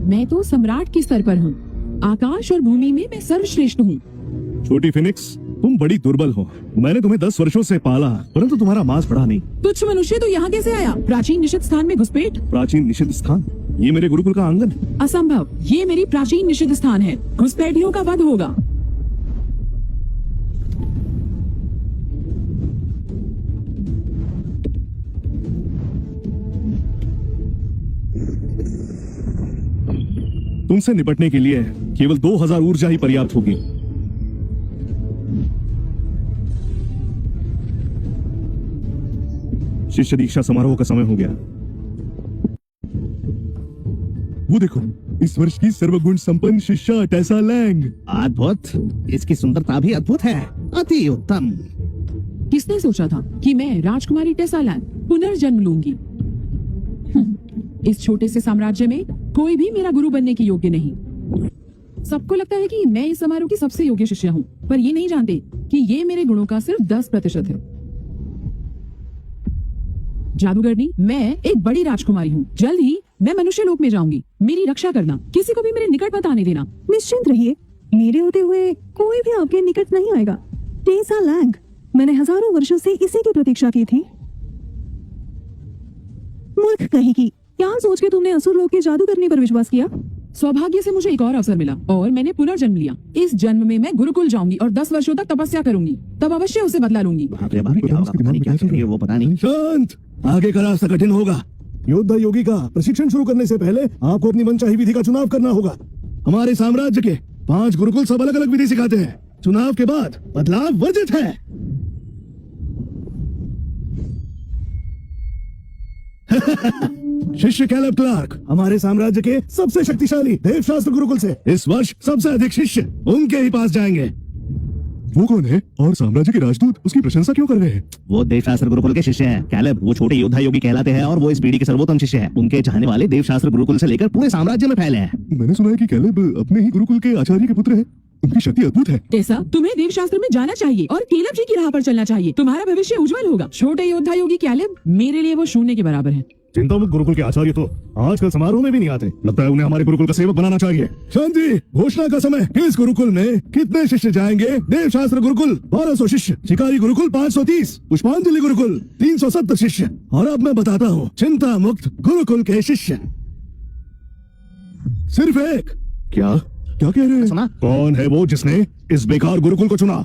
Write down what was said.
मैं तो सम्राट के स्तर पर हूँ। आकाश और भूमि में मैं सर्वश्रेष्ठ हूँ। छोटी फिनिक्स, तुम बड़ी दुर्बल हो। मैंने तुम्हें 10 वर्षों से पाला, परंतु तुम्हारा मांस बढ़ा नहीं। तुच्छ मनुष्य तो यहाँ कैसे आया? प्राचीन निषिद्ध स्थान में घुसपैठ। प्राचीन निषिद्ध स्थान? ये मेरे गुरुकुल का आंगन है। असंभव, ये मेरी प्राचीन निषिद्ध स्थान है। घुसपैठियों का वध होगा। तुमसे निपटने के लिए केवल 2000 ऊर्जा ही पर्याप्त होगी। शिष्य दीक्षा समारोह का समय हो गया। वो देखो, इस वर्ष की सर्वगुण संपन्न शिष्या टेसा लैंग। अद्भुत, इसकी सुंदरता भी अद्भुत है। अति उत्तम। किसने सोचा था कि मैं राजकुमारी टेसा लैंग पुनर्जन्म लूंगी? इस छोटे से साम्राज्य में कोई भी मेरा गुरु बनने के योग्य नहीं। सबको लगता है कि मैं इस समारोह की सबसे योग्य शिष्या हूँ, पर ये नहीं जानते कि ये मेरे गुणों का सिर्फ 10% है। जादूगरनी, मैं एक बड़ी राजकुमारी हूँ। जल्द ही मैं मनुष्य लोक में जाऊंगी। मेरी रक्षा करना, किसी को भी मेरे निकट मत आने देना। निश्चिंत रहिए, मेरे होते हुए कोई भी आपके निकट नहीं आएगा। टेसा लैंग, मैंने हजारों वर्षों से इसी की प्रतीक्षा की थी। मूर्ख कहेगी, क्या सोच के तुमने असुर लोक के जादू करने पर विश्वास किया? सौभाग्य से मुझे एक और अवसर मिला और मैंने पुनर्जन्म लिया। इस जन्म में मैं गुरुकुल जाऊंगी और 10 वर्षों तक तपस्या करूंगी। तब अवश्य उसे बदला लूंगी। बाप रे बाप, क्या होगा, पता नहीं क्या कर रही है वो, पता नहीं। शांत, आगे का रास्ता कठिन होगा। योद्धा योगी का प्रशिक्षण शुरू करने से पहले आपको अपनी मनचाही विधि का चुनाव करना होगा। हमारे साम्राज्य के 5 गुरुकुल सब अलग अलग विधि सिखाते हैं। चुनाव के बाद बदलाव वर्जित है। शिष्य कैलेब क्लार्क, हमारे साम्राज्य के सबसे शक्तिशाली देवशास्त्र गुरुकुल से इस वर्ष सबसे अधिक शिष्य उनके ही पास जाएंगे। वो कौन है और साम्राज्य के राजदूत उसकी प्रशंसा क्यों कर रहे हैं? वो देवशास्त्र गुरुकुल के शिष्य हैं। कैलेब, वो छोटे योद्धा योगी कहलाते हैं और वो इस पीढ़ी के सर्वोत्तम शिष्य हैं। उनके चाहने वाले देवशास्त्र गुरुकुल से लेकर पूरे साम्राज्य में फैले हैं। मैंने सुना है कि कैलेब अपने ही गुरुकुल के आचार्य के पुत्र हैं। उनकी शक्ति अद्भुत है। टेसा, तुम्हें देवशास्त्र में जाना चाहिए और कैलेब जी की राह पर चलना चाहिए। तुम्हारा भविष्य उज्जवल होगा। छोटे योद्धा योगी कैलेब, मेरे लिए वो शून्य के बराबर है। चिंता मुक्त गुरुकुल के आचार्य तो आजकल समारोह में भी नहीं आते। लगता है उन्हें हमारे गुरुकुल का सेवक बनाना चाहिए। शांति, घोषणा का समय। इस गुरुकुल में कितने शिष्य जाएंगे? देवशास्त्र गुरुकुल 1200 शिष्य, शिकारी गुरुकुल 530, पुष्पांजलि गुरुकुल 370 शिष्य, और अब मैं बताता हूँ चिंता मुक्त गुरुकुल के शिष्य सिर्फ एक। क्या क्या कह रहे हैं? सुना? कौन है वो जिसने इस बेकार गुरुकुल को चुना?